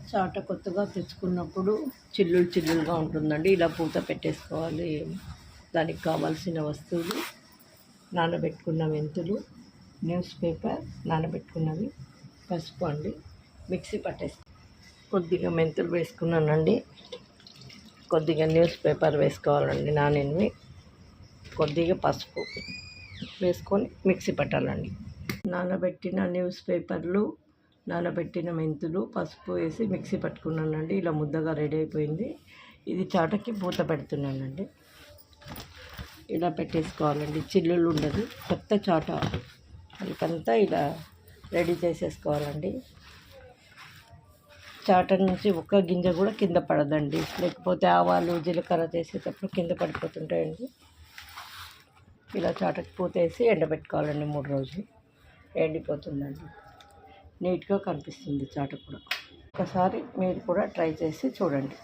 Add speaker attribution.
Speaker 1: చాట కొత్తగా తెచ్చుకున్నప్పుడు చిల్లులుగా ఉంటుందండి. ఇలా పూత పెట్టేసుకోవాలి. దానికి కావాల్సిన వస్తువులు నానబెట్టుకున్న మెంతులు, న్యూస్ పేపర్ నానబెట్టుకున్నవి, పసుపు అండి. మిక్సీ పట్టేసుకో. కొద్దిగా మెంతులు వేసుకున్నానండి, కొద్దిగా న్యూస్ పేపర్ వేసుకోవాలండి నానినవి, కొద్దిగా పసుపు వేసుకొని మిక్సీ పట్టాలండి. నానబెట్టిన న్యూస్ పేపర్లు, నానబెట్టిన మెంతులు, పసుపు వేసి మిక్సీ పట్టుకున్నానండి. ఇలా ముద్దగా రెడీ అయిపోయింది. ఇది చాటకి పూత పెడుతున్నానండి. ఇలా పెట్టేసుకోవాలండి, చిల్లులు ఉండదు. కొత్త చాట వాళ్ళకంతా ఇలా రెడీ చేసేసుకోవాలండి. చాట నుంచి ఒక్క గింజ కూడా కింద పడదండి, లేకపోతే ఆవాలు జీలకర్ర చేసేటప్పుడు కింద పడిపోతుంటాయండి. ఇలా చాటకి పూత వేసి ఎండబెట్టుకోవాలండి. 3 రోజులు ఎండిపోతుందండి. నీట్గా కనిపిస్తుంది చాట కూడా. ఒకసారి మీరు కూడా ట్రై చేసి చూడండి.